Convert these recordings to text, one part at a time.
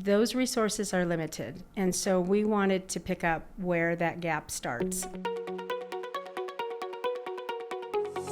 those resources are limited. And so we wanted to pick up where that gap starts.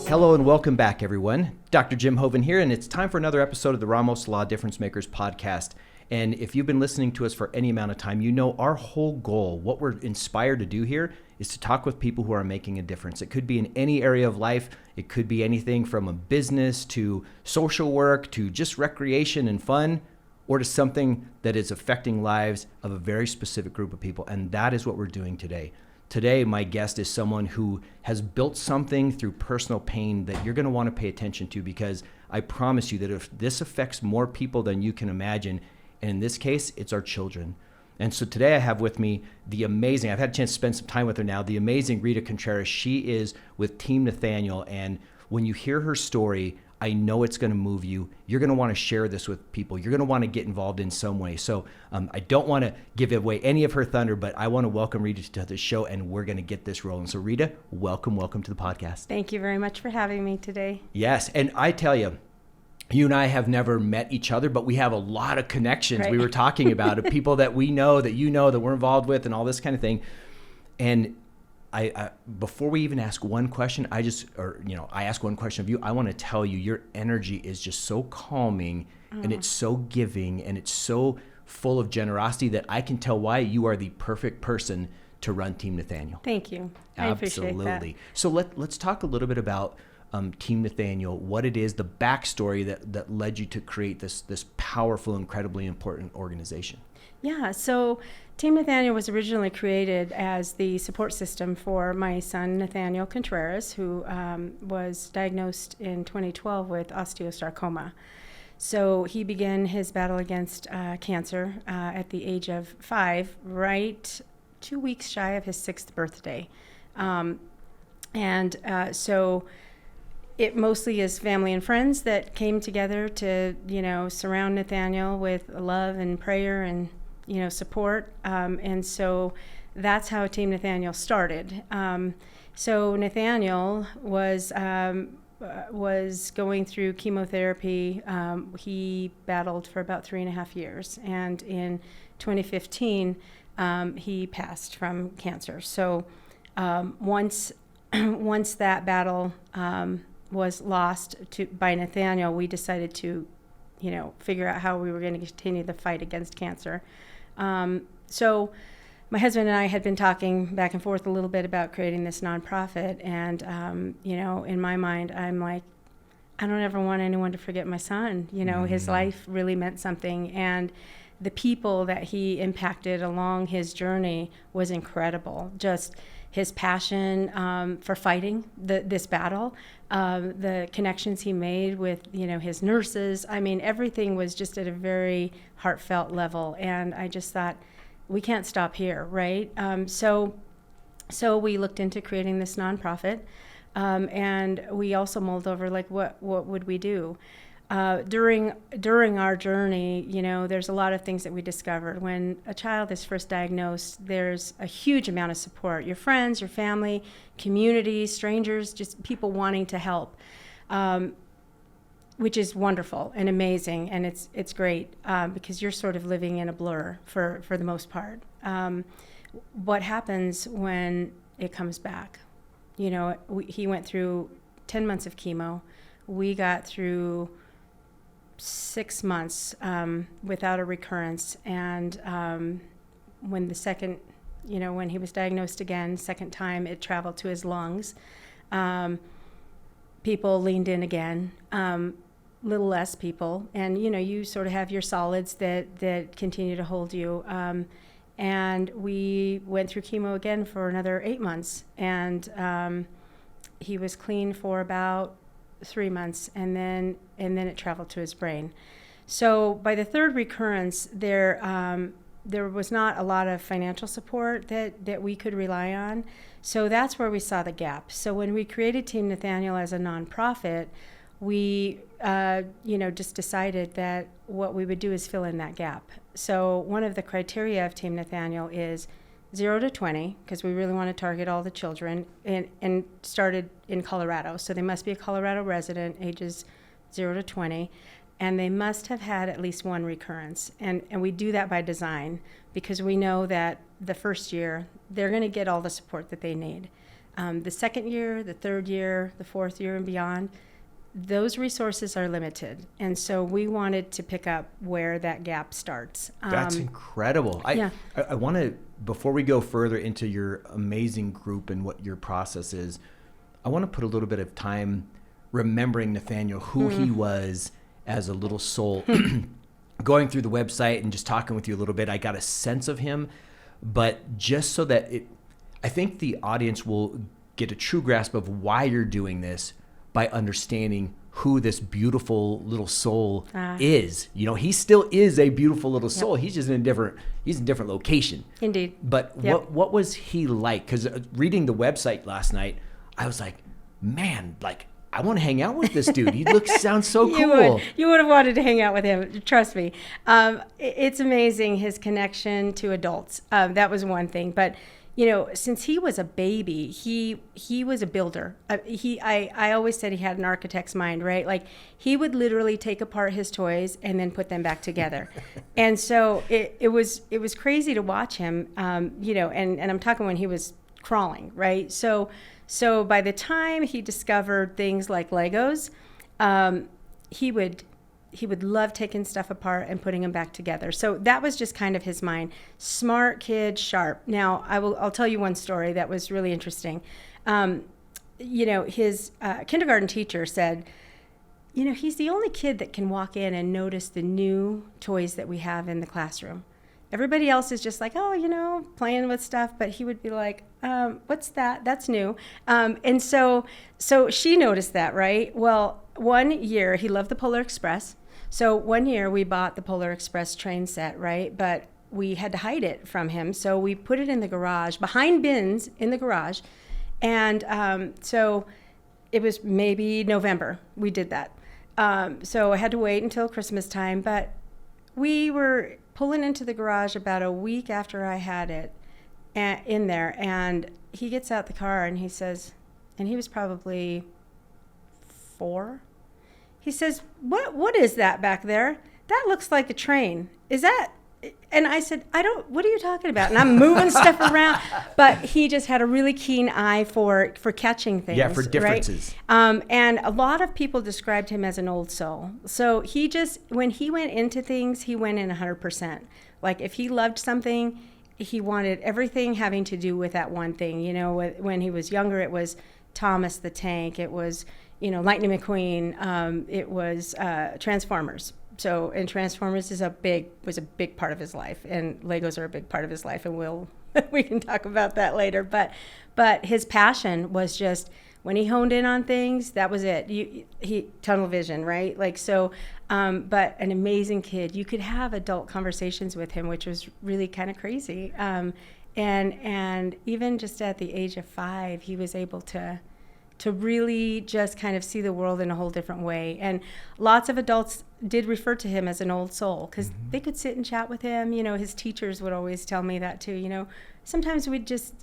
Hello and welcome back, everyone. Dr. Jim Hoven here, and it's time for another episode of the Ramos Law Difference Makers podcast. And if you've been listening to us for any amount of time, you know our whole goal, what we're inspired to do here, is to talk with people who are making a difference. It could be in any area of life. It could be anything from a business to social work to just recreation and fun, or to something that is affecting lives of a very specific group of people. And that is what we're doing today. Today, my guest is someone who has built something through personal pain that you're going to want to pay attention to, because I promise you that if this affects more people than you can imagine, and in this case, it's our children. And so today I have with me the amazing, I've had a chance to spend some time with her now, the amazing Rita Contreras. She is with Team Nathaniel. And when you hear her story, I know it's going to move you. You're going to want to share this with people. You're going to want to get involved in some way. So I don't want to give away any of her thunder, but I want to welcome Rita to the show, and we're going to get this rolling. So Rita, welcome to the podcast. Thank you very much for having me today. Yes, and I tell you, you and I have never met each other, but we have a lot of connections. Right. We were talking about it, people that we know, that you know, that we're involved with, and all this kind of thing. And I before we even ask one question, I ask one question of you. I want to tell you, your energy is just so calming, and it's so giving, and it's so full of generosity that I can tell why you are the perfect person to run Team Nathaniel. Thank you. I appreciate that. Absolutely. So let's talk a little bit about Team Nathaniel, what it is, the backstory that led you to create this powerful, incredibly important organization. Yeah, so Team Nathaniel was originally created as the support system for my son, Nathaniel Contreras, who was diagnosed in 2012 with osteosarcoma. So he began his battle against cancer at the age of 5, right 2 weeks shy of his 6th birthday. So it mostly is family and friends that came together to, surround Nathaniel with love and prayer and, support. And so that's how Team Nathaniel started. So Nathaniel was going through chemotherapy. He battled for about 3.5 years. And in 2015, he passed from cancer. So once that battle was lost by Nathaniel, we decided to, figure out how we were going to continue the fight against cancer. So my husband and I had been talking back and forth a little bit about creating this nonprofit. And, in my mind, I'm like, I don't ever want anyone to forget my son. His life really meant something. And the people that he impacted along his journey was incredible. Just his passion for fighting this battle, the connections he made with, his nurses. I mean, everything was just at a very heartfelt level. And I just thought, we can't stop here, right? So we looked into creating this nonprofit, and we also mulled over, like, what would we do? During our journey, there's a lot of things that we discovered. When a child is first diagnosed, there's a huge amount of support. Your friends, your family, community, strangers, just people wanting to help, which is wonderful and amazing, and it's great because you're sort of living in a blur for the most part. What happens when it comes back? He went through 10 months of chemo. We got through 6 months without a recurrence, and when he was diagnosed again, second time, it traveled to his lungs. People leaned in again, little less people, and you sort of have your solids that continue to hold you. And we went through chemo again for another 8 months, and he was clean for about 3 months, and then it traveled to his brain. So by the third recurrence, there was not a lot of financial support that we could rely on. So that's where we saw the gap. So when we created Team Nathaniel as a nonprofit, we just decided that what we would do is fill in that gap. So one of the criteria of Team Nathaniel is 0 to 20, because we really want to target all the children, and started in Colorado. So they must be a Colorado resident, ages 0 to 20. and they must have had at least one recurrence. And we do that by design because we know that the first year, they're going to get all the support that they need. The second year, the third year, the fourth year and beyond, those resources are limited. And so we wanted to pick up where that gap starts. That's incredible. I want to, before we go further into your amazing group and what your process is, I want to put a little bit of time remembering Nathaniel, who he was as a little soul. Going through the website and just talking with you a little bit, I got a sense of him, but just so that I think the audience will get a true grasp of why you're doing this by understanding who this beautiful little soul is. You know, he still is a beautiful little soul. He's just in a different location. Indeed. But what was he like? Because reading the website last night, I was like, man, like, I want to hang out with this dude. He sounds so cool. You would have wanted to hang out with him. Trust me. It's amazing, his connection to adults. That was one thing. But, you know, since he was a baby, he was a builder. I always said he had an architect's mind, right? Like, he would literally take apart his toys and then put them back together. And so it was crazy to watch him, you know, and I'm talking when he was crawling, right? So by the time he discovered things like Legos, he would love taking stuff apart and putting them back together. So that was just kind of his mind. Smart kid, sharp. Now I'll tell you one story that was really interesting. You know, his kindergarten teacher said, you know, he's the only kid that can walk in and notice the new toys that we have in the classroom. Everybody else is just like, oh, you know, playing with stuff. But he would be like, what's that? That's new. And so she noticed that, right? Well, one year, he loved the Polar Express. So one year we bought the Polar Express train set, right? But we had to hide it from him. So we put it in the garage, behind bins in the garage. And so it was maybe November we did that. So I had to wait until Christmas time. But we were pulling into the garage about a week after I had it in there, and he gets out the car and he says, and he was probably 4. He says, what is that back there? That looks like a train. Is that? And I said, what are you talking about? And I'm moving stuff around. But he just had a really keen eye for catching things. Yeah, for differences. Right? And a lot of people described him as an old soul. So he just, when he went into things, he went in 100%. Like if he loved something, he wanted everything having to do with that one thing. You know, when he was younger, it was Thomas the Tank. It was, you know, Lightning McQueen. It was Transformers. So, and Transformers was a big part of his life, and Legos are a big part of his life, and we can talk about that later. But his passion was just when he honed in on things, that was it. He tunnel vision, right? Like so. But an amazing kid. You could have adult conversations with him, which was really kind of crazy. And even just at the age of 5, he was able to really just kind of see the world in a whole different way. And lots of adults did refer to him as an old soul because they could sit and chat with him. You know, his teachers would always tell me that too. You know, sometimes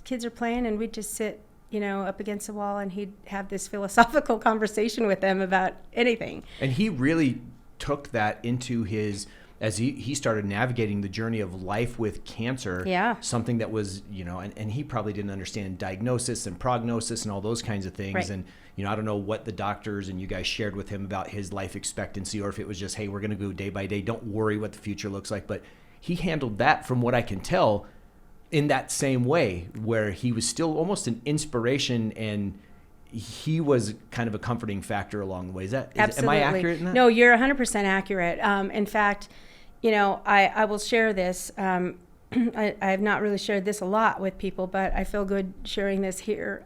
kids are playing and we'd just sit, you know, up against the wall and he'd have this philosophical conversation with them about anything. And he really took that into his, as he started navigating the journey of life with cancer, something that was, you know, and he probably didn't understand diagnosis and prognosis and all those kinds of things. Right. And, you know, I don't know what the doctors and you guys shared with him about his life expectancy, or if it was just, hey, we're going to go day by day. Don't worry what the future looks like. But he handled that, from what I can tell, in that same way, where he was still almost an inspiration and he was kind of a comforting factor along the way. Am I accurate in that? No, you're 100% accurate. In fact, you know, I will share this. I have not really shared this a lot with people, but I feel good sharing this here.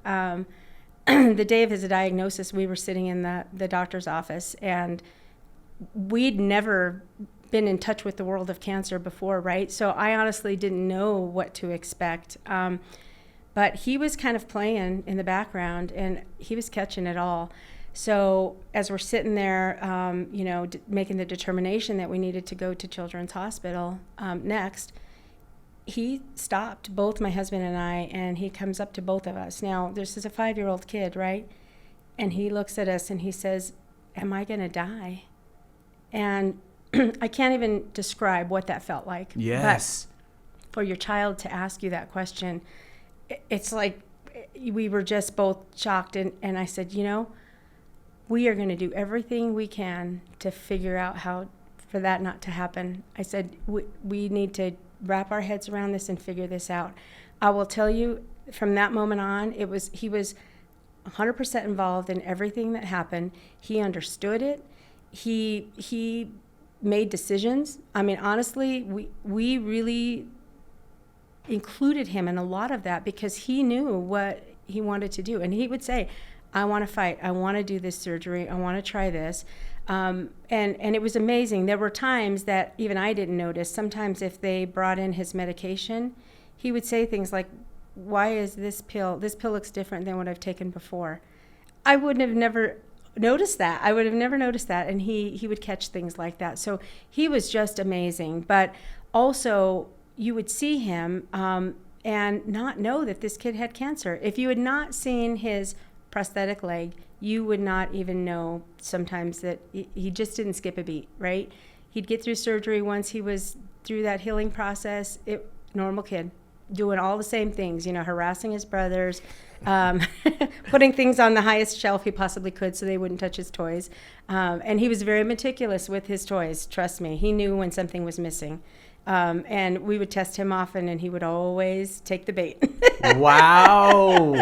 The day of his diagnosis, we were sitting in the doctor's office, and we'd never been in touch with the world of cancer before, right? So I honestly didn't know what to expect. But he was kind of playing in the background, and he was catching it all. So as we're sitting there, you know, making the determination that we needed to go to Children's Hospital next, he stopped both my husband and I, and he comes up to both of us. Now, this is a 5-year-old kid, right? And he looks at us and he says, "Am I going to die?" And I can't even describe what that felt like. Yes. But for your child to ask you that question, it's like we were just both shocked. And I said, we are going to do everything we can to figure out how for that not to happen. I said, we need to wrap our heads around this and figure this out. I will tell you, from that moment on, he was 100% involved in everything that happened. He understood it. He made decisions. I mean, honestly, we really included him in a lot of that because he knew what he wanted to do. And he would say, I want to fight. I want to do this surgery. I want to try this. And it was amazing. There were times that even I didn't notice. Sometimes if they brought in his medication, he would say things like, why is this pill looks different than what I've taken before? I would have never noticed that. And he would catch things like that. So he was just amazing. But also you would see him and not know that this kid had cancer. If you had not seen his prosthetic leg, you would not even know sometimes that he just didn't skip a beat, right? He'd get through surgery once he was through that healing process. Normal kid, doing all the same things, harassing his brothers, putting things on the highest shelf he possibly could so they wouldn't touch his toys. And he was very meticulous with his toys, trust me. He knew when something was missing. And we would test him often, and he would always take the bait. Wow.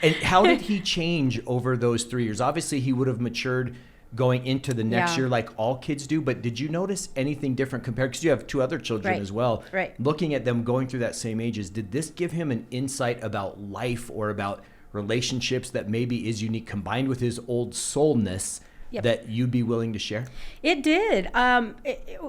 And how did he change over those 3 years? Obviously, he would have matured going into the next year like all kids do, but did you notice anything different compared, because you have 2 other children as well, looking at them going through that same ages, did this give him an insight about life or about relationships that maybe is unique combined with his old soulness that you'd be willing to share? It did,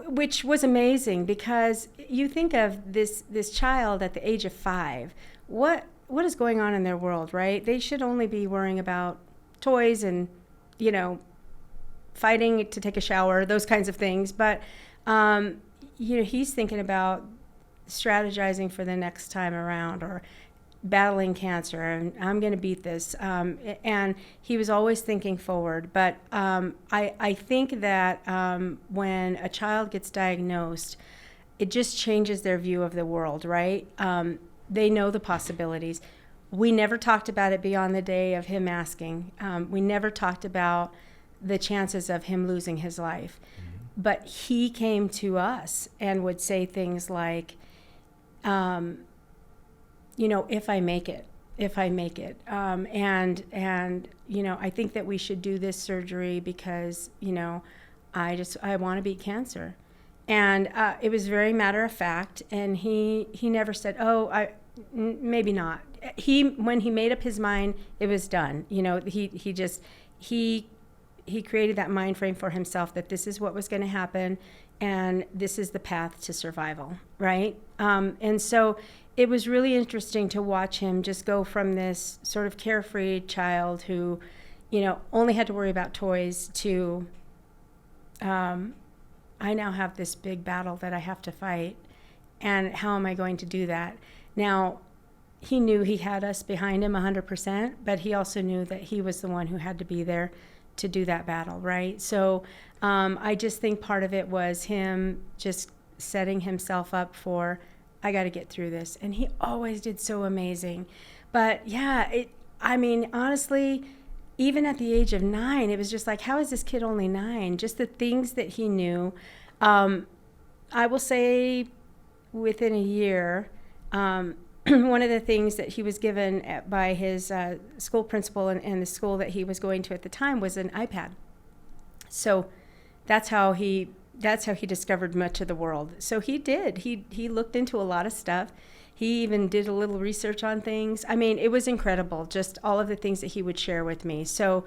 which was amazing, because you think of this child at the age of 5, what is going on in their world, right? They should only be worrying about toys and, fighting to take a shower, those kinds of things. But, he's thinking about strategizing for the next time around, or battling cancer, and I'm going to beat this. And he was always thinking forward. But I think that when a child gets diagnosed, it just changes their view of the world, right? They know the possibilities. We never talked about it beyond the day of him asking. We never talked about the chances of him losing his life. Mm-hmm. But he came to us and would say things like, if I make it, and I think that we should do this surgery because, I want to beat cancer. And it was very matter of fact. And he never said, maybe not. When he made up his mind, it was done. He created that mind frame for himself that this is what was going to happen, and this is the path to survival, right? And so it was really interesting to watch him just go from this sort of carefree child who, only had to worry about toys to, I now have this big battle that I have to fight, and how am I going to do that? Now, he knew he had us behind him 100%, but he also knew that he was the one who had to be there to do that battle, right? So I just think part of it was him just setting himself up for, I got to get through this. And he always did so amazing. But honestly, even at the age of 9, it was just like, how is this kid only 9? Just the things that he knew. I will say within a year, one of the things that he was given by his school principal and the school that he was going to at the time was an iPad. So that's how he discovered much of the world. So he did. He looked into a lot of stuff. He even did a little research on things. I mean, it was incredible, just all of the things that he would share with me. So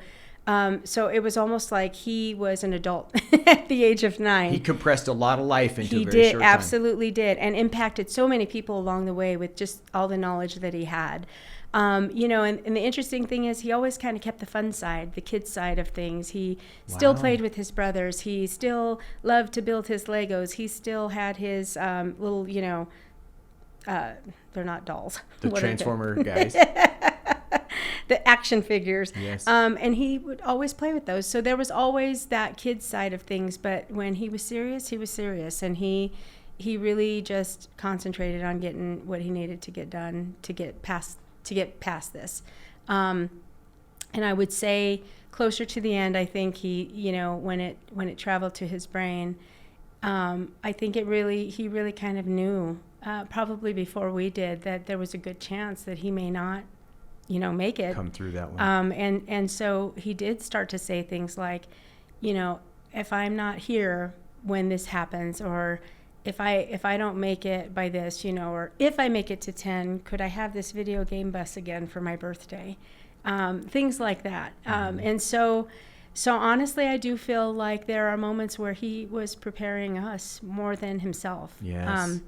it was almost like he was an adult at the age of 9. He compressed a lot of life into a very short time. He absolutely did, and impacted so many people along the way with just all the knowledge that he had. And the interesting thing is he always kind of kept the fun side, the kid side of things. He still played with his brothers. He still loved to build his Legos. He still had his little, they're not dolls. The Transformer guys. the action figures. Yes. And he would always play with those. So there was always that kid side of things. But when he was serious, and he really just concentrated on getting what he needed to get done to get past this. And I would say closer to the end, I think he, when it traveled to his brain, I think he really kind of knew, probably before we did, that there was a good chance that he may not, make it. Come through that one. And so he did start to say things like, if I'm not here when this happens, or if I don't make it by this, or if I make it to 10, could I have this video game bus again for my birthday? Things like that. And so honestly, I do feel like there are moments where he was preparing us more than himself. Yes.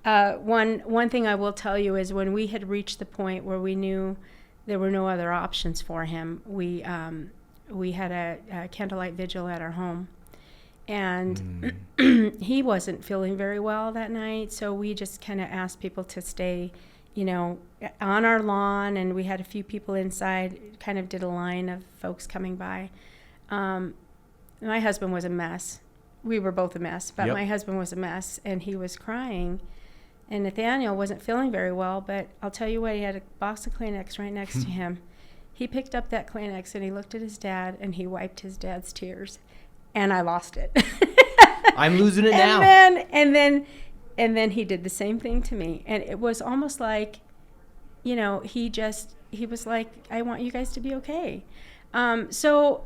One thing I will tell you is when we had reached the point where we knew there were no other options for him, we had a candlelight vigil at our home, and he wasn't feeling very well that night, so we just kind of asked people to stay, on our lawn, and we had a few people inside, kind of did a line of folks coming by. My husband was a mess. We were both a mess, but my husband was a mess, and he was crying. And Nathaniel wasn't feeling very well, but I'll tell you what, he had a box of Kleenex right next to him. He picked up that Kleenex, and he looked at his dad, and he wiped his dad's tears. And I lost it. I'm losing it now. And then he did the same thing to me. And it was almost like, he was like, I want you guys to be okay. So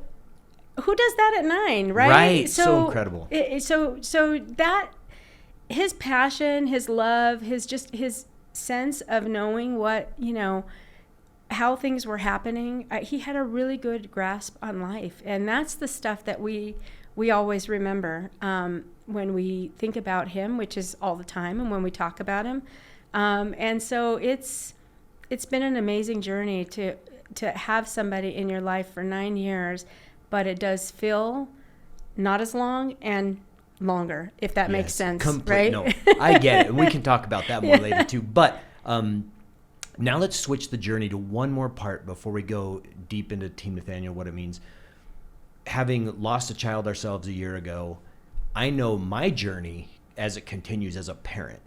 who does that at 9, right? Right. So incredible. So that, his passion, his love, his sense of knowing what, how things were happening, he had a really good grasp on life. And that's the stuff that we always remember when we think about him, which is all the time, and when we talk about him. And so it's been an amazing journey to have somebody in your life for 9 years, but it does feel not as long and longer, if that makes sense, right? No, I get it. And we can talk about that more later too. But now let's switch the journey to one more part before we go deep into Team Nathaniel, what it means. Having lost a child ourselves a year ago, I know my journey as it continues as a parent.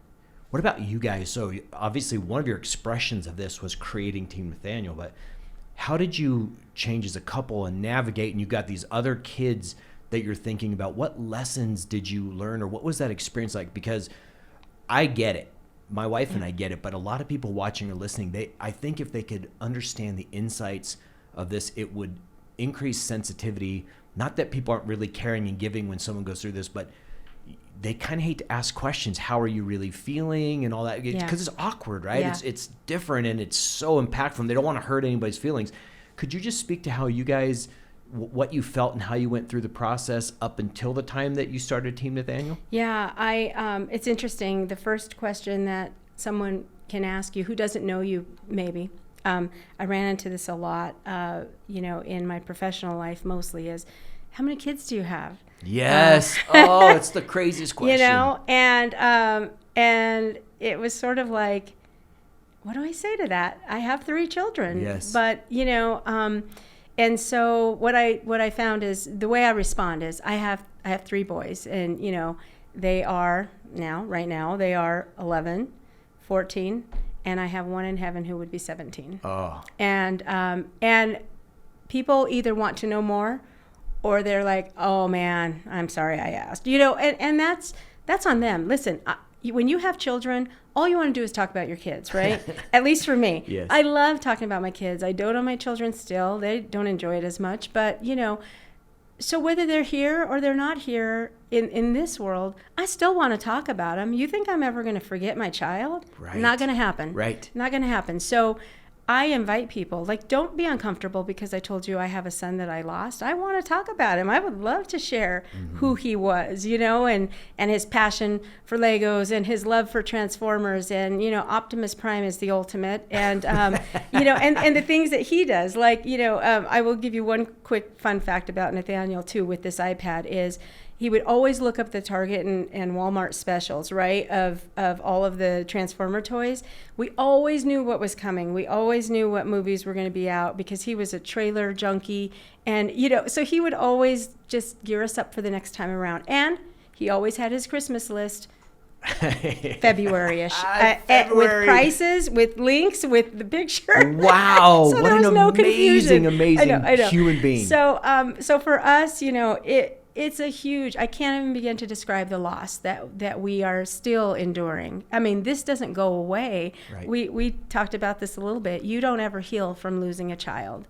What about you guys? So obviously one of your expressions of this was creating Team Nathaniel, but how did you change as a couple and navigate, and you've got these other kids that you're thinking about? What lessons did you learn, or what was that experience like? Because I get it. My wife and I get it, but a lot of people watching or listening, I think if they could understand the insights of this, it would increase sensitivity. Not that people aren't really caring and giving when someone goes through this, but they kind of hate to ask questions. How are you really feeling and all that? Because it's awkward, right? Yeah. It's different, and it's so impactful, and they don't want to hurt anybody's feelings. Could you just speak to how you guys, what you felt and how you went through the process up until the time that you started Team Nathaniel? Yeah, it's interesting. The first question that someone can ask you, who doesn't know you, maybe, I ran into this a lot, in my professional life mostly, is how many kids do you have? Yes. It's the craziest question. And it was sort of like, what do I say to that? I have 3 children. Yes. But, and so what I found is the way I respond is I have 3 boys, and, they are right now, they are 11, 14, and I have one in heaven who would be 17. Oh. And people either want to know more, or they're like, oh man, I'm sorry I asked, and that's on them. Listen, when you have children, all you want to do is talk about your kids, right? At least for me. Yes. I love talking about my kids. I dote on my children still. They don't enjoy it as much, but so whether they're here or they're not here in this world, I still want to talk about them. You think I'm ever going to forget my child? Right. Not going to happen. Right. Not going to happen. So I invite people, like, don't be uncomfortable because I told you I have a son that I lost. I want to talk about him. I would love to share who he was, and his passion for Legos and his love for Transformers, and, Optimus Prime is the ultimate, and, and the things that he does. Like, I will give you one quick fun fact about Nathaniel too with this iPad is he would always look up the Target and Walmart specials, right, of all of the Transformer toys. We always knew what was coming. We always knew what movies were going to be out because he was a trailer junkie. And, so he would always just gear us up for the next time around. And he always had his Christmas list. February-ish. With prices, with links, with the picture. Wow. So what there was an no amazing confusion. I know. human being. So for us, it's a huge, I can't even begin to describe the loss that we are still enduring. I mean, this doesn't go away. Right. We talked about this a little bit. You don't ever heal from losing a child.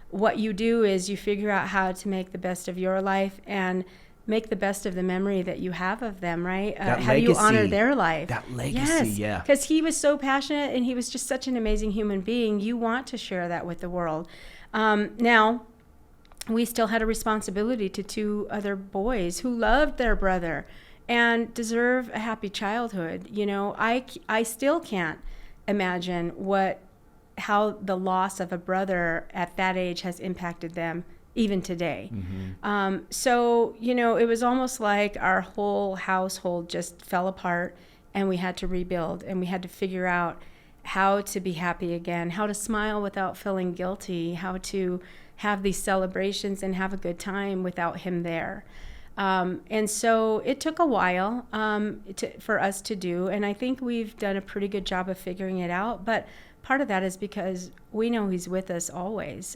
What you do is you figure out how to make the best of your life and make the best of the memory that you have of them, right? How do you honor their life? That legacy, yeah. Because he was so passionate and he was just such an amazing human being. You want to share that with the world. Now, we still had a responsibility to 2 other boys who loved their brother and deserve a happy childhood. I still can't imagine how the loss of a brother at that age has impacted them even today. Mm-hmm. So, it was almost like our whole household just fell apart and we had to rebuild and we had to figure out how to be happy again, how to smile without feeling guilty, how to have these celebrations and have a good time without him there. And so it took a while for us to do, and I think we've done a pretty good job of figuring it out, but part of that is because we know he's with us always.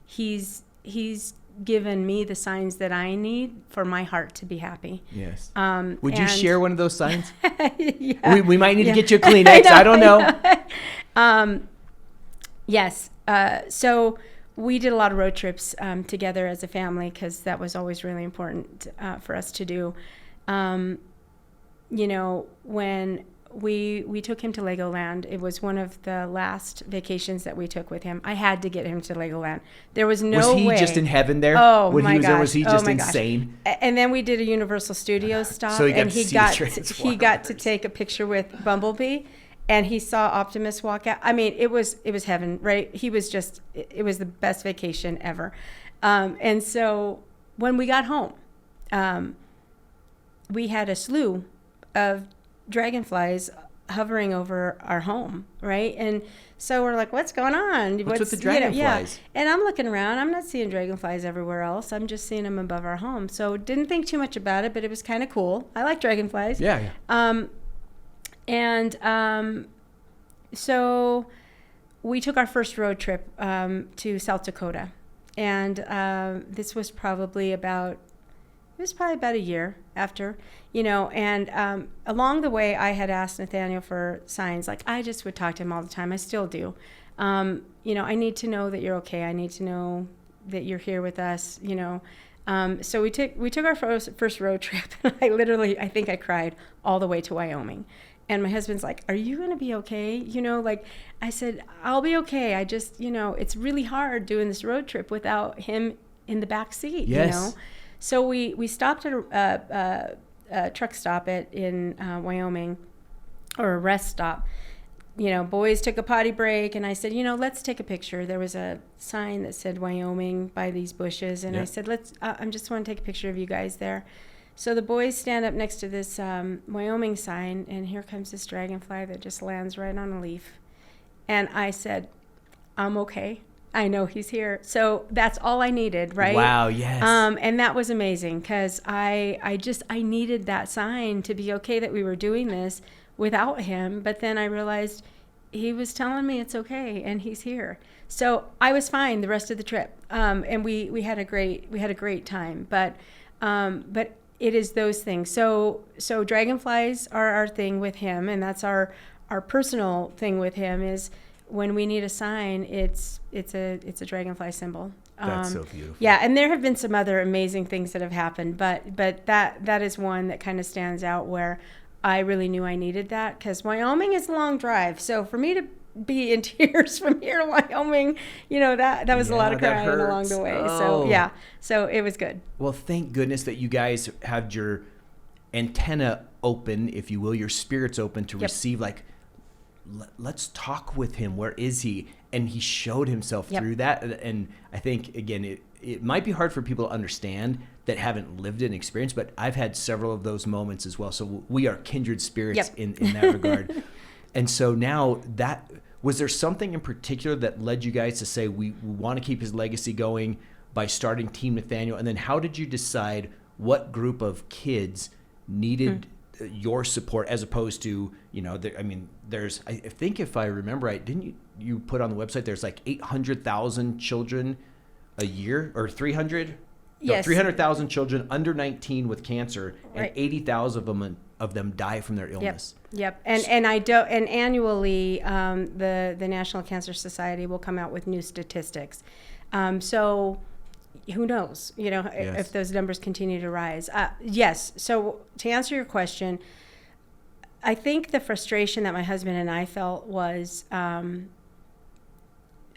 He's given me the signs that I need for my heart to be happy. Yes. Would you share one of those signs? Yeah. We might need to get you a Kleenex. I don't know. Yes. So we did a lot of road trips together as a family because that was always really important for us to do. When we took him to Legoland, it was one of the last vacations that we took with him. I had to get him to Legoland. There was no way. Was he just in heaven there? Oh, when my he was gosh. there, was he just my insane? Gosh. And then we did a Universal Studios stop, So he got and to see the he got to take a picture with Bumblebee, and he saw Optimus walk out. I mean, it was heaven, right? He was just, it was the best vacation ever. And so when we got home, we had a slew of dragonflies hovering over our home, right? And so we're like, what's going on? What's with the dragonflies? Yeah. And I'm looking around. I'm not seeing dragonflies everywhere else. I'm just seeing them above our home. So didn't think too much about it, but it was kind of cool. I like dragonflies. Yeah. So we took our first road trip to South Dakota. And this was probably about a year after, and along the way I had asked Nathaniel for signs. Like, I just would talk to him all the time. I still do. I need to know that you're okay. I need to know that you're here with us, So we took our first road trip. I think I cried all the way to Wyoming. And my husband's like, are you going to be okay? I said, I'll be okay. I just, it's really hard doing this road trip without him in the back seat, Yes. So we stopped at a truck stop in Wyoming, or a rest stop. Boys took a potty break, and I said, let's take a picture. There was a sign that said Wyoming by these bushes, and I said, I just want to take a picture of you guys there. So the boys stand up next to this Wyoming sign, and here comes this dragonfly that just lands right on a leaf. And I said, I'm okay. I know he's here. So that's all I needed, right? Wow, yes. And that was amazing because I needed that sign to be okay that we were doing this without him. But then I realized he was telling me it's okay and he's here. So I was fine the rest of the trip. And we had a great time. But it is those things. So dragonflies are our thing with him, and that's our personal thing with him is when we need a sign, it's a dragonfly symbol. That's so beautiful. Yeah, and there have been some other amazing things that have happened, but that is one that kind of stands out where I really knew I needed that, because Wyoming is a long drive. So for me to be in tears from here to Wyoming, that was a lot of crying along the way. Oh. So it was good. Well, thank goodness that you guys had your antenna open, if you will, your spirits open to receive, like, let's talk with him. Where is he? And he showed himself through that. And I think, again, it might be hard for people to understand that haven't lived it and experienced, but I've had several of those moments as well. So we are kindred spirits in that regard. And so now was there something in particular that led you guys to say, we want to keep his legacy going by starting Team Nathaniel? And then how did you decide what group of kids needed your support as opposed to, there's, I think if I remember right, didn't you put on the website, there's like 800,000 children a year, or 300? Yes. No, 300,000 children under 19 with cancer, and 80,000 of them die from their illness. Yep. And annually, the National Cancer Society will come out with new statistics. So who knows, if those numbers continue to rise. Yes. So to answer your question, I think the frustration that my husband and I felt was,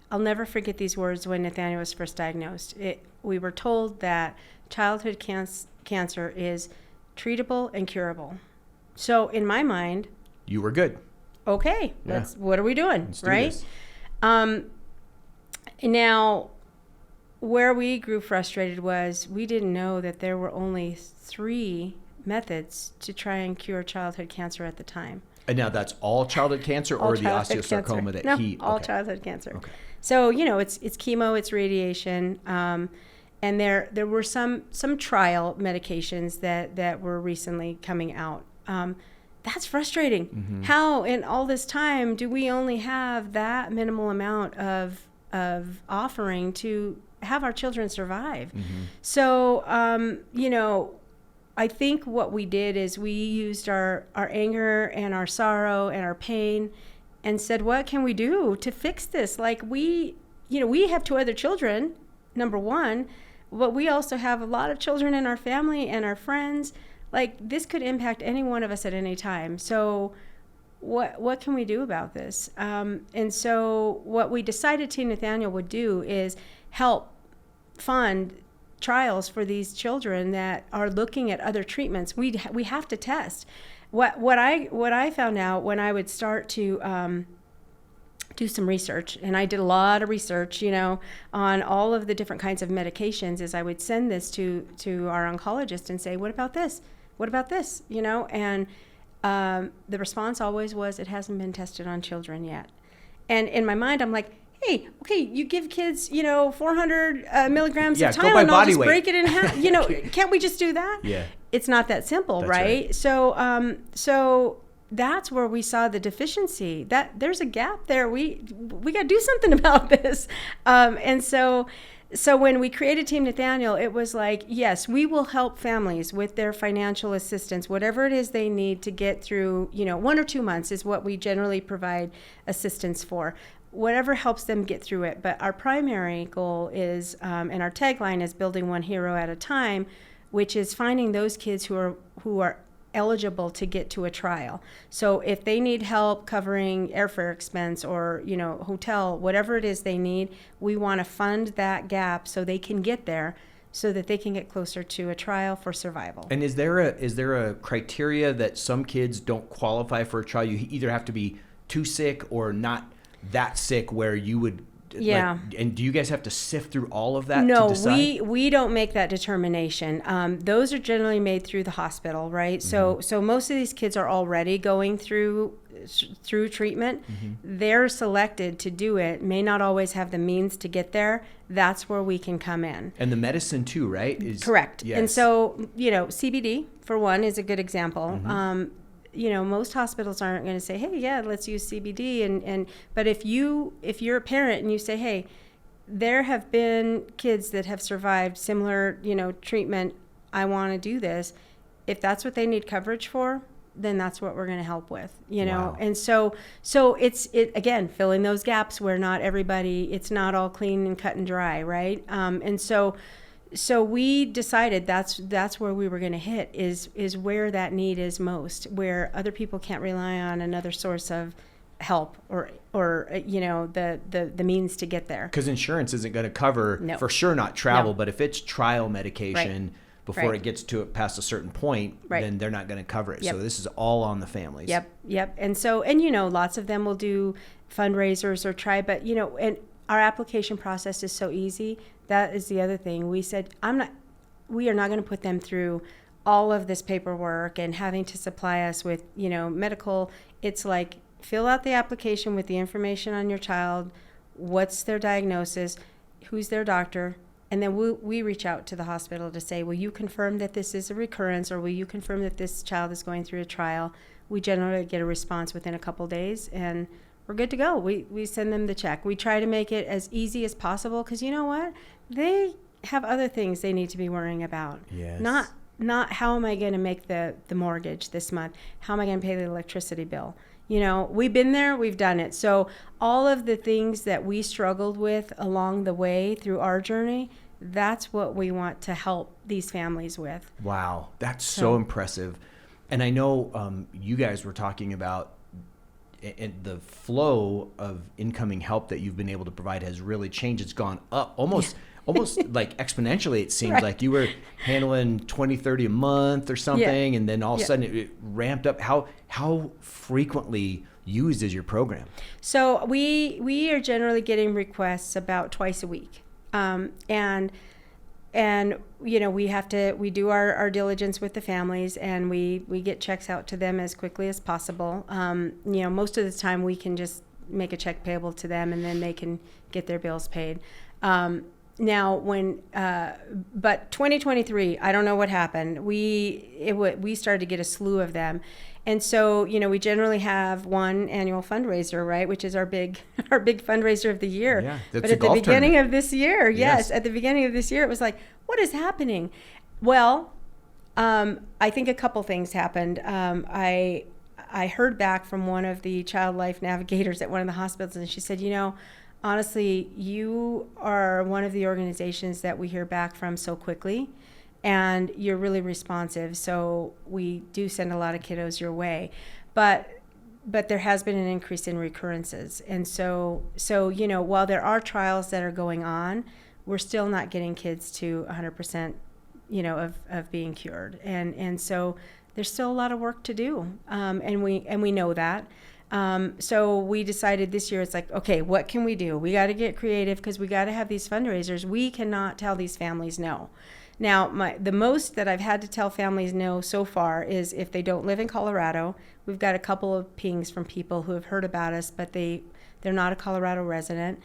I'll never forget these words when Nathaniel was first diagnosed. We were told that childhood cancer is treatable and curable. So in my mind, you were good. Okay, what are we doing, right? Now, where we grew frustrated was we didn't know that there were only 3 methods to try and cure childhood cancer at the time. And now that's all childhood cancer, or the osteosarcoma cancer. All childhood cancer. Okay. So, it's chemo, it's radiation, and there were some trial medications that were recently coming out. That's frustrating. Mm-hmm. How in all this time do we only have that minimal amount of offering to have our children survive? Mm-hmm. So, I think what we did is we used our anger and our sorrow and our pain and said, what can we do to fix this? Like we have 2 other children, number one, but we also have a lot of children in our family and our friends. Like this could impact any one of us at any time. So what can we do about this? And so what we decided Team Nathaniel would do is help fund trials for these children that are looking at other treatments. We have to test. What I found out when I would start to do some research, and I did a lot of research, on all of the different kinds of medications, is I would send this to our oncologist and say, what about this? What about this? And the response always was, it hasn't been tested on children yet. And in my mind, I'm like, hey, okay, you give kids, 400 milligrams of Tylenol, just break it in half. Can't we just do that? Yeah. It's not that simple, right? So, so that's where we saw the deficiency. That there's a gap there. We got to do something about this. And so when we created Team Nathaniel, it was like, yes, we will help families with their financial assistance, whatever it is they need to get through, 1 or 2 months is what we generally provide assistance for. Whatever helps them get through it. But our primary goal is, and our tagline is building one hero at a time, which is finding those kids who are eligible to get to a trial. So if they need help covering airfare expense or, hotel, whatever it is they need, we want to fund that gap so they can get there, so that they can get closer to a trial for survival. And is there a criteria that some kids don't qualify for a trial? You either have to be too sick or not that sick where you would and do you guys have to sift through all of that to decide? we don't make that determination. Those are generally made through the hospital, right? Mm-hmm. So most of these kids are already going through treatment. Mm-hmm. They're selected to do it, may not always have the means to get there. That's where we can come in. And the medicine too, right? Correct. Yes. And so, CBD for one is a good example. Mm-hmm. Most hospitals aren't going to say, hey, yeah, let's use CBD. But if you're a parent and you say, hey, there have been kids that have survived similar, treatment, I want to do this. If that's what they need coverage for, then that's what we're going to help with, Wow. And so it's again, filling those gaps where not everybody, it's not all clean and cut and dry. Right. So we decided that's where we were going to hit is where that need is most, where other people can't rely on another source of help or the means to get there. Because insurance isn't going to cover, for sure, not travel, but if it's trial medication, before Right. it gets to it past a certain point, Right. then they're not going to cover it. Yep. So this is all on the families. Yep. And so, lots of them will do fundraisers or try, but, and our application process is so easy. That is the other thing. We said, we are not going to put them through all of this paperwork and having to supply us with, medical. It's like, fill out the application with the information on your child, what's their diagnosis, who's their doctor, and then we reach out to the hospital to say, will you confirm that this is a recurrence, or will you confirm that this child is going through a trial? We generally get a response within a couple days, and we're good to go. We send them the check. We try to make it as easy as possible, because you know what? They have other things they need to be worrying about. Yes. Not how am I going to make the mortgage this month? How am I going to pay the electricity bill? We've been there, we've done it. So all of the things that we struggled with along the way through our journey, that's what we want to help these families with. Wow, that's so impressive. And I know you guys were talking about the flow of incoming help that you've been able to provide has really changed. It's gone up almost like exponentially. It seems like you were handling 20, 30 a month or something, and then all of a sudden it ramped up. How frequently used is your program? So we are generally getting requests about twice a week. And we do our diligence with the families, and we get checks out to them as quickly as possible. Most of the time we can just make a check payable to them, and then they can get their bills paid. Now, but 2023, I don't know what happened. We started to get a slew of them. And so, we generally have one annual fundraiser, right, which is our big fundraiser of the year. Yeah, that's but a at the golf beginning tournament. of this year, yes, at the beginning of this year, it was like, what is happening? Well, I think a couple things happened. I heard back from one of the child life navigators at one of the hospitals, and she said, honestly, you are one of the organizations that we hear back from so quickly, and you're really responsive. So we do send a lot of kiddos your way, but there has been an increase in recurrences. And so while there are trials that are going on, we're still not getting kids to 100%, of being cured. And so there's still a lot of work to do. And we know that. So we decided this year, it's like, okay, what can we do? We got to get creative, because we got to have these fundraisers. We cannot tell these families no. Now, the most that I've had to tell families no so far is if they don't live in Colorado. We've got a couple of pings from people who have heard about us, but they're not a Colorado resident.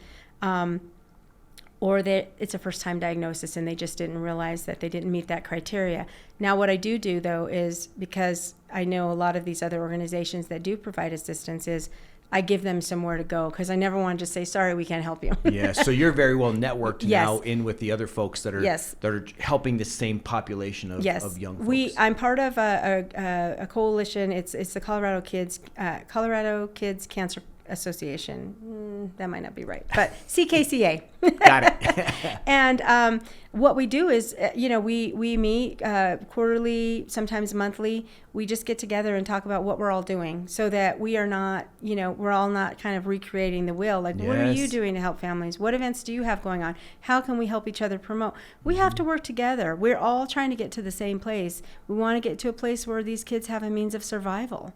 Or it's a first-time diagnosis and they just didn't realize that they didn't meet that criteria. Now, what I do though, is, because I know a lot of these other organizations that do provide assistance, is I give them somewhere to go, because I never want to just say, sorry, we can't help you. Yeah, so you're very well networked Yes. now in with the other folks that are helping the same population of young folks. I'm part of a coalition. It's the Colorado Kids Cancer Association. That might not be right, but CKCA. Got it. And what we do is, we meet quarterly, sometimes monthly. We just get together and talk about what we're all doing, so that we are not, we're all not kind of recreating the wheel. Like, what are you doing to help families? What events do you have going on? How can we help each other promote? We have to work together. We're all trying to get to the same place. We want to get to a place where these kids have a means of survival.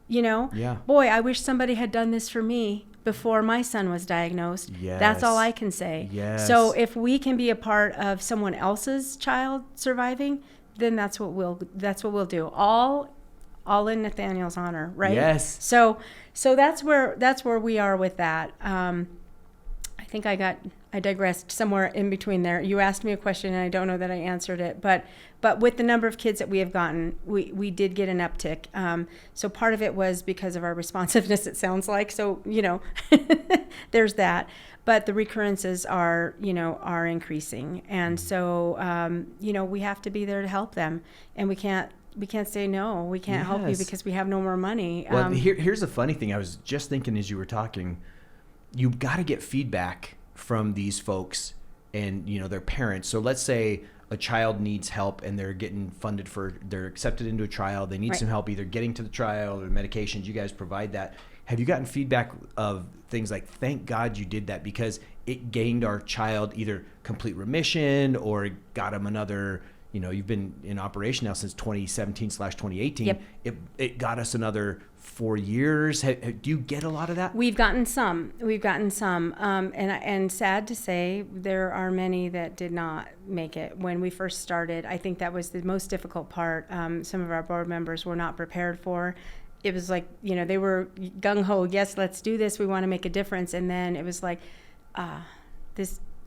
Yeah. Boy, I wish somebody had done this for me before my son was diagnosed. Yes. That's all I can say. Yes. So if we can be a part of someone else's child surviving, then that's what we'll do. All in Nathaniel's honor, right? Yes. So that's where we are with that. I think I digressed somewhere in between there. You asked me a question and I don't know that I answered it, but with the number of kids that we have gotten, we did get an uptick. So part of it was because of our responsiveness, it sounds like. So, there's that. But the recurrences are increasing. And so, we have to be there to help them. And we can't say no. We can't help you because we have no more money. Well, here's the funny thing. I was just thinking as you were talking, you've got to get feedback from these folks and their parents. So let's say a child needs help and they're getting funded they're accepted into a trial. They need some help either getting to the trial or medications. You guys provide that. Have you gotten feedback of things like, thank God you did that, because it gained our child either complete remission or got them another you've been in operation now since 2017/2018. Yep. It got us another 4 years. Do you get a lot of that? We've gotten some. And sad to say, there are many that did not make it when we first started. I think that was the most difficult part. Some of our board members were not prepared for. It was like, they were gung-ho, yes, let's do this. We want to make a difference. And then it was like,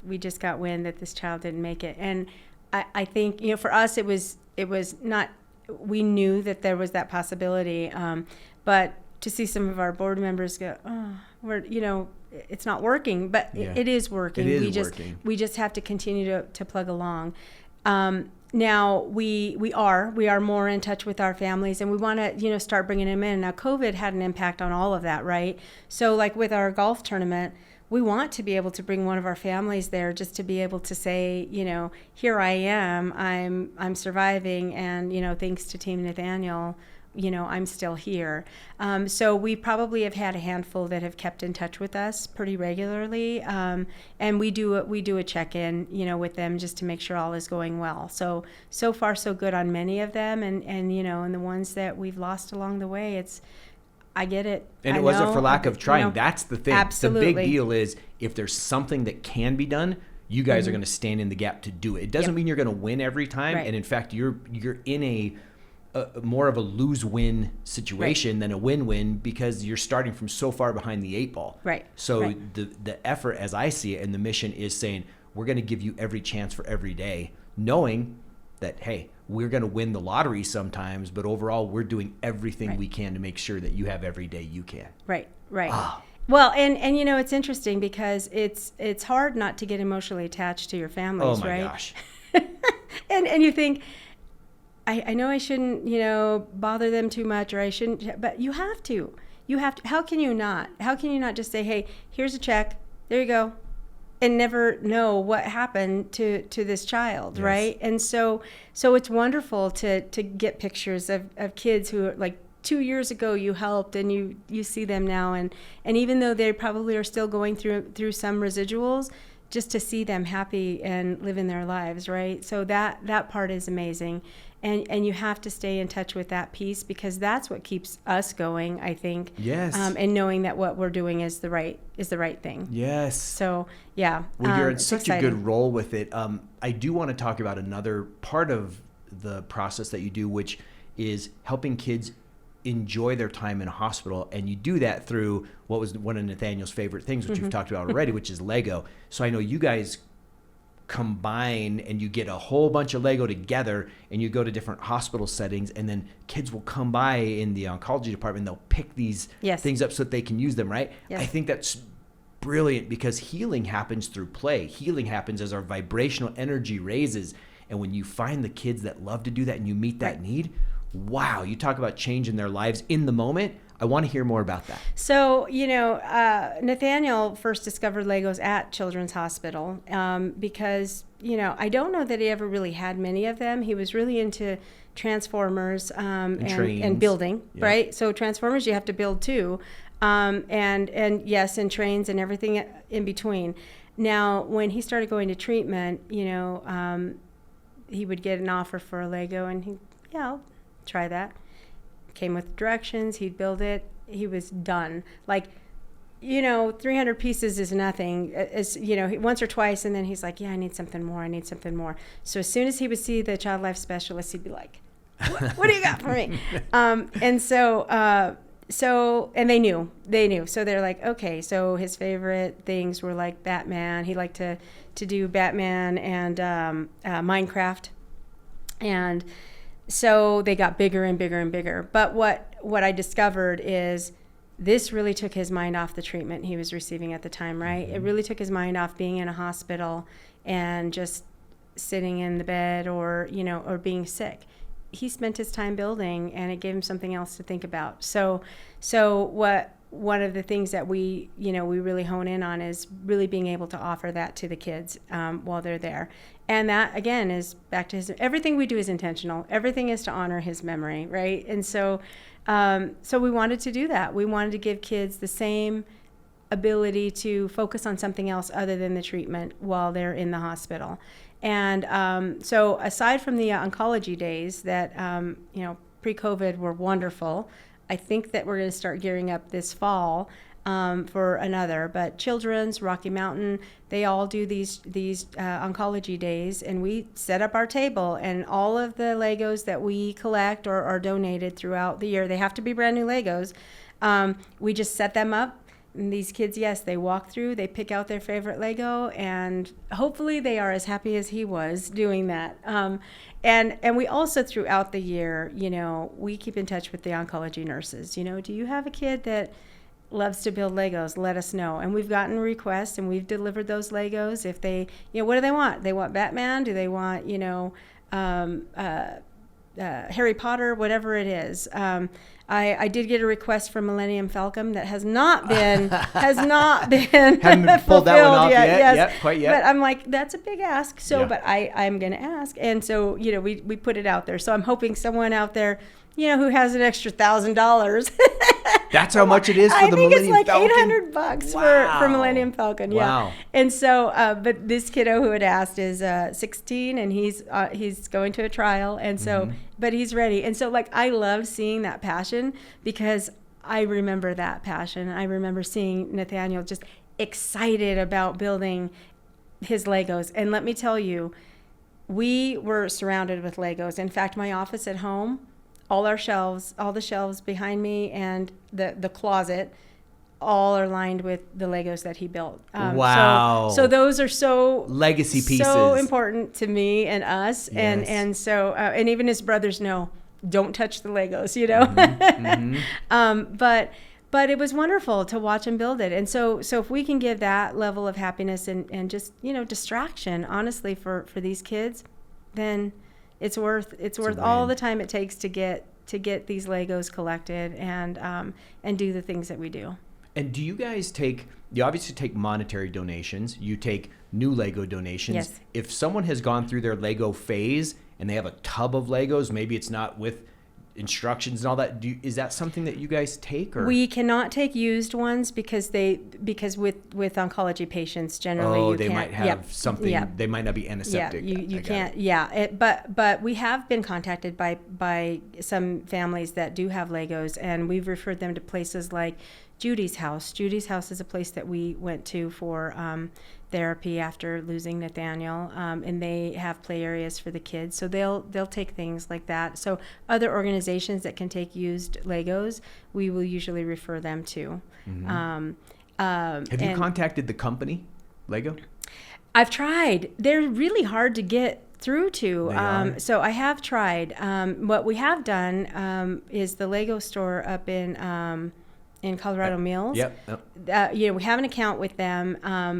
we just got wind that this child didn't make it. And I think, for us, it was not, we knew that there was that possibility. But to see some of our board members go, it's not working, but it is working. It is working. We just have to continue to plug along. Now we are more in touch with our families, and we want to, start bringing them in. Now, COVID had an impact on all of that, right? So like with our golf tournament, we want to be able to bring one of our families there just to be able to say, here I am, I'm surviving, and, thanks to Team Nathaniel, I'm still here. So we probably have had a handful that have kept in touch with us pretty regularly. And we do a check-in, with them just to make sure all is going well. So far so good on many of them. And the ones that we've lost along the way, I get it. And it wasn't for lack of trying. That's the thing. Absolutely. The big deal is if there's something that can be done, you guys are going to stand in the gap to do it. It doesn't mean you're going to win every time. Right. And in fact, you're in a more of a lose-win situation than a win-win, because you're starting from so far behind the 8 ball. Right. So right. the effort, as I see it, and the mission is saying, we're going to give you every chance for every day, knowing that, hey, we're going to win the lottery sometimes, but overall we're doing everything we can to make sure that you have every day you can. Right. Well, and it's interesting because it's hard not to get emotionally attached to your families, right? Oh my gosh. and you think, I know I shouldn't, bother them too much, or I shouldn't, but you have to. How can you not? How can you not just say, hey, here's a check, there you go, and never know what happened to this child, yes. right? And so it's wonderful to get pictures of kids who are like 2 years ago you helped, and you see them now, and even though they probably are still going through some residuals, just to see them happy and living their lives, right? So that part is amazing. And you have to stay in touch with that piece, because that's what keeps us going, I think. Yes. And knowing that what we're doing is the right thing. Yes. So yeah. Well, you're in such exciting. a good role with it. I do want to talk about another part of the process that you do, which is helping kids enjoy their time in a hospital. And you do that through what was one of Nathaniel's favorite things, which you've talked about already, which is Lego. So I know you guys combine and you get a whole bunch of Lego together, and you go to different hospital settings, and then kids will come by in the oncology department. They'll pick these things up so that they can use them, right? Yes. I think that's brilliant, because healing happens through play. Healing happens as our vibrational energy raises. And when you find the kids that love to do that and you meet that need, wow, you talk about changing their lives in the moment. I want to hear more about that. So, Nathaniel first discovered Legos at Children's Hospital because, I don't know that he ever really had many of them. He was really into Transformers and building, right? So Transformers, you have to build too. And yes, and trains and everything in between. Now, when he started going to treatment, he would get an offer for a Lego, and I'll try that. Came with directions, he'd build it, he was done. 300 pieces is nothing, once or twice, and then he's like, I need something more. So as soon as he would see the child life specialist, he'd be like, what do you got for me? And they knew. So they're like, okay, so his favorite things were like Batman. He liked to do Batman and Minecraft. And so they got bigger and bigger and bigger. But what I discovered is this really took his mind off the treatment he was receiving at the time, right? Mm-hmm. It really took his mind off being in a hospital and just sitting in the bed or being sick. He spent his time building, and it gave him something else to think about. So one of the things that we really hone in on is really being able to offer that to the kids while they're there. And that, again, is back to everything we do is intentional. Everything is to honor his memory, right? And so we wanted to do that. We wanted to give kids the same ability to focus on something else other than the treatment while they're in the hospital. And so aside from the oncology days that, pre-COVID were wonderful, I think that we're going to start gearing up this fall for another. But Children's, Rocky Mountain, they all do these oncology days, and we set up our table, and all of the Legos that we collect or are donated throughout the year, they have to be brand new Legos. We just set them up. And these kids, yes, they walk through, they pick out their favorite Lego, and hopefully they are as happy as he was doing that. And we also, throughout the year, we keep in touch with the oncology nurses. Do you have a kid that loves to build Legos? Let us know. And we've gotten requests, and we've delivered those Legos. If they, what do they want? They want Batman? Do they want, Harry Potter? Whatever it is. I did get a request from Millennium Falcon that has not been haven't pulled that one off yet. Yes. Yep, quite yet. But I'm like, that's a big ask. So, Yeah. but I'm going to ask, and so we put it out there. So I'm hoping someone out there, who has an extra $1,000. That's how much it is for the Millennium I think Falcon? it's like $800 Wow. for Millennium Falcon. Yeah. Wow. And so, but this kiddo who had asked is 16, and he's going to a trial, and so, but he's ready. And so, I love seeing that passion, because I remember that passion. I remember seeing Nathaniel just excited about building his Legos. And let me tell you, we were surrounded with Legos. In fact, my office at home, all the shelves behind me, and the closet, all are lined with the Legos that he built. Wow. So those are so legacy pieces. so important to me and us. Yes. And so, and even his brothers know, don't touch the Legos, But it was wonderful to watch him build it. And so if we can give that level of happiness and just, distraction, honestly, for these kids, then it's worth all the time it takes to get these Legos collected and do the things that we do. And do you guys you obviously take monetary donations, you take new Lego donations. Yes. If someone has gone through their Lego phase and they have a tub of Legos, maybe it's not with instructions and all that, is that something that you guys take? Or? We cannot take used ones because with oncology patients generally they can't, might have something, they might not be antiseptic. Yeah, you can't. But we have been contacted by some families that do have Legos, and we've referred them to places like Judy's House. Judy's House is a place that we went to for therapy after losing Nathaniel, and they have play areas for the kids. So they'll take things like that. So other organizations that can take used Legos, we will usually refer them to. Mm-hmm. Have you contacted the company, Lego? I've tried. They're really hard to get through to. So I have tried. What we have done is the Lego store up in Colorado Mills. Yep. We have an account with them,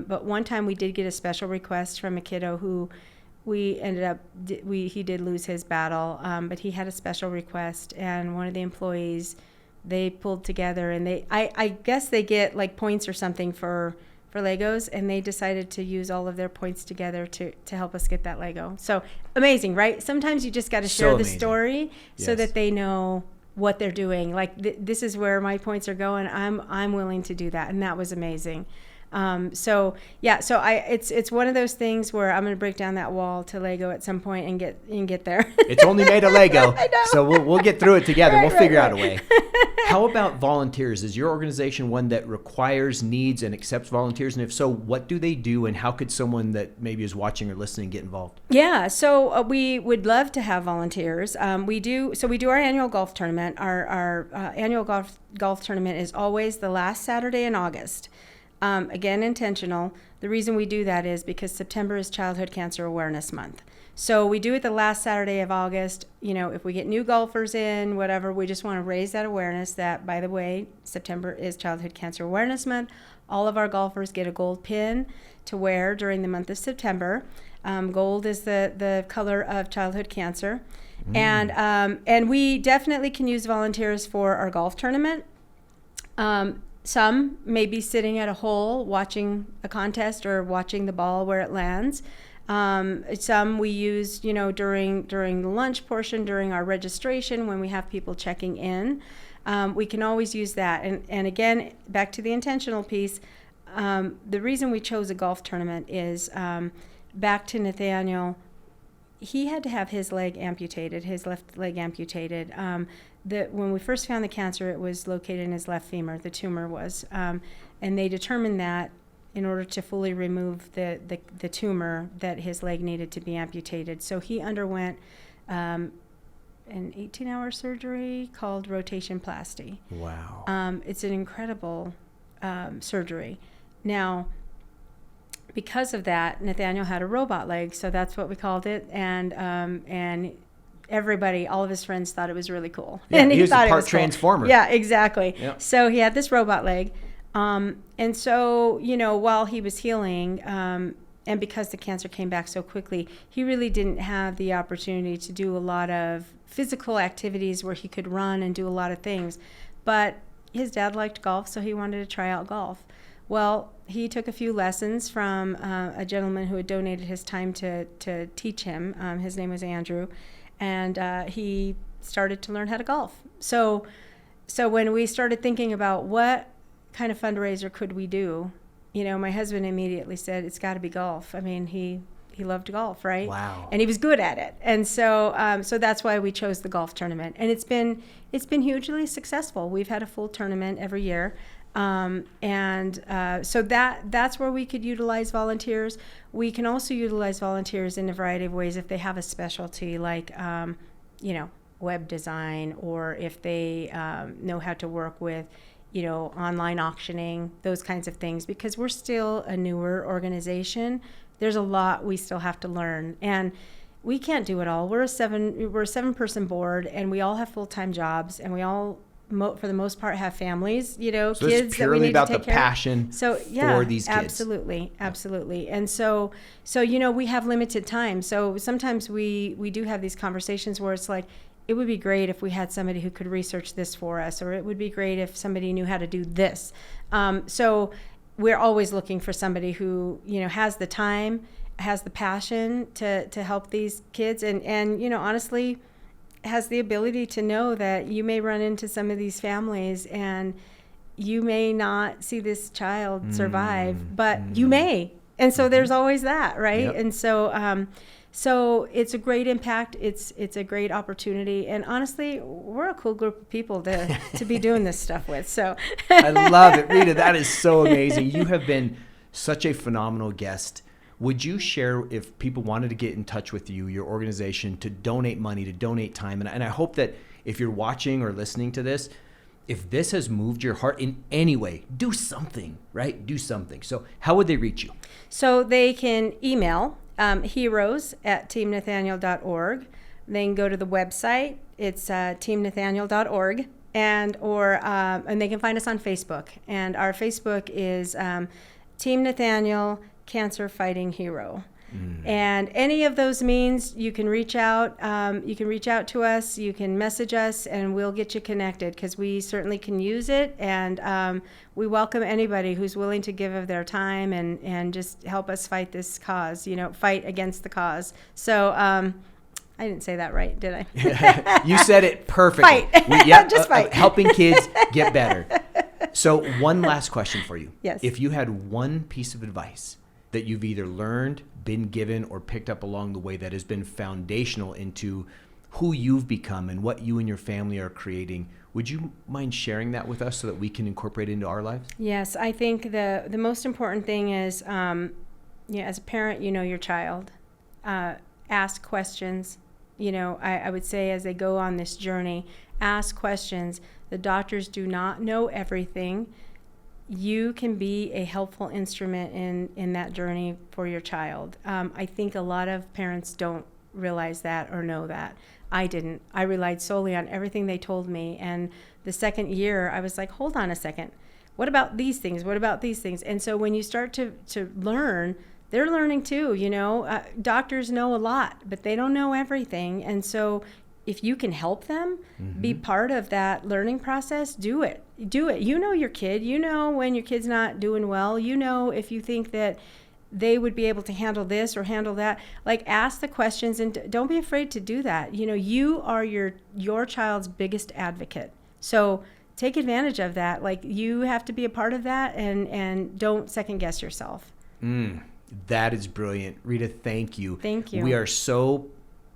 but one time we did get a special request from a kiddo who we ended up, he did lose his battle, but he had a special request, and one of the employees, they pulled together, and I guess they get like points or something for Legos, and they decided to use all of their points together to help us get that Lego. So amazing, right? Sometimes you just got to share the story so that they know what they're doing. Like this is where my points are going. I'm willing to do that, and that was amazing. It's one of those things where I'm going to break down that wall to Lego at some point and get there. It's only made of Lego, I know. so we'll get through it together. We'll figure out a Right. way. How about volunteers? Is your organization one that requires, needs, and accepts volunteers? And if so, what do they do, and how could someone that maybe is watching or listening get involved? Yeah, so we would love to have volunteers. We do our annual golf tournament. Our annual golf tournament is always the last Saturday in August. Again, intentional. The reason we do that is because September is Childhood Cancer Awareness Month. So we do it the last Saturday of August. If we get new golfers in, whatever, we just want to raise that awareness that, by the way, September is Childhood Cancer Awareness Month. All of our golfers get a gold pin to wear during the month of September. Gold is the color of childhood cancer. And we definitely can use volunteers for our golf tournament. Some may be sitting at a hole watching a contest or watching the ball where it lands. Some we use, during the lunch portion, during our registration, when we have people checking in. We can always use that. And again, back to the intentional piece, the reason we chose a golf tournament is back to Nathaniel, he had to have his leg amputated, his left leg amputated. When we first found the cancer, it was located in his left femur, the tumor was. And they determined that in order to fully remove the tumor, that his leg needed to be amputated. So he underwent an 18-hour surgery called rotation-plasty. Wow. It's an incredible surgery. Now, because of that, Nathaniel had a robot leg, so that's what we called it, and everybody, all of his friends, thought it was really cool. Yeah, and he was thought a it part was cool. transformer. Yeah, exactly. Yep. So he had this robot leg, and so while he was healing, and because the cancer came back so quickly, he really didn't have the opportunity to do a lot of physical activities where he could run and do a lot of things. But his dad liked golf, so he wanted to try out golf. Well, he took a few lessons from a gentleman who had donated his time to teach him. His name was Andrew, and he started to learn how to golf. So when we started thinking about what kind of fundraiser could we do, my husband immediately said, it's got to be golf. I mean, he loved golf, right? Wow. And he was good at it. And so that's why we chose the golf tournament. And it's been hugely successful. We've had a full tournament every year. So that's where we could utilize volunteers. We can also utilize volunteers in a variety of ways if they have a specialty, like, web design, or if they know how to work with, online auctioning, those kinds of things, because we're still a newer organization. There's a lot we still have to learn, and we can't do it all. We're a 7-person board, and we all have full-time jobs, and we all, for the most part, have families, so kids that we need to take care of. It's purely about the passion for these kids. Absolutely. And so we have limited time. So sometimes we do have these conversations where it's like, it would be great if we had somebody who could research this for us, or it would be great if somebody knew how to do this. So we're always looking for somebody who, has the time, has the passion to help these kids, and honestly, has the ability to know that you may run into some of these families and you may not see this child survive, but you may. And so there's always that, right? Yep. And so it's a great impact. It's a great opportunity. And honestly, we're a cool group of people to be doing this stuff with. So I love it. Rita, that is so amazing. You have been such a phenomenal guest. Would you share, if people wanted to get in touch with you, your organization, to donate money, to donate time? And I hope that if you're watching or listening to this, if this has moved your heart in any way, do something, right? Do something. So how would they reach you? So they can email heroes@teamnathaniel.org. They can go to the website. It's teamnathaniel.org. And they can find us on Facebook. And our Facebook is Team Nathaniel Cancer Fighting Hero. And any of those means, you can reach out. You can reach out to us. You can message us, and we'll get you connected, because we certainly can use it. And we welcome anybody who's willing to give of their time and just help us fight this cause. Fight against the cause. So I didn't say that right, did I? You said it perfectly. Fight. Just fight. Helping kids get better. So one last question for you. Yes. If you had one piece of advice that you've either learned, been given, or picked up along the way that has been foundational into who you've become and what you and your family are creating, would you mind sharing that with us so that we can incorporate it into our lives? Yes, I think the most important thing is, as a parent, your child. Ask questions. I would say, as they go on this journey, ask questions. The doctors do not know everything. You can be a helpful instrument in that journey for your child. I think a lot of parents don't realize that or know that. I didn't. I relied solely on everything they told me. And the second year, I was like, hold on a second. What about these things? What about these things? And so when you start to learn, they're learning too. Doctors know a lot, but they don't know everything. And so if you can help them be part of that learning process, do it. You know your kid. You know when your kid's not doing well. You know if you think that they would be able to handle this or handle that. Like, ask the questions, and don't be afraid to do that. You are your child's biggest advocate. So take advantage of that. Like, you have to be a part of that, and don't second guess yourself. That is brilliant. Rita, thank you. Thank you. We are so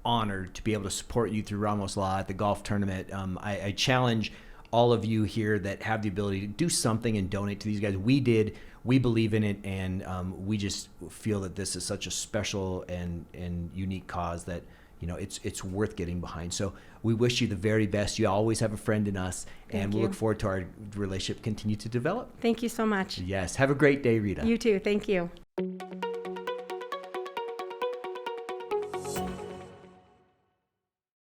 honored to be able to support you through Ramos Law at the golf tournament. I challenge all of you here that have the ability to do something and donate to these guys. We did. We believe in it, and we just feel that this is such a special and unique cause that, you know, it's worth getting behind. So we wish you the very best. You always have a friend in us, and we'll look forward to our relationship continue to develop. Thank you so much. Yes. Have a great day, Rita. You too. Thank you.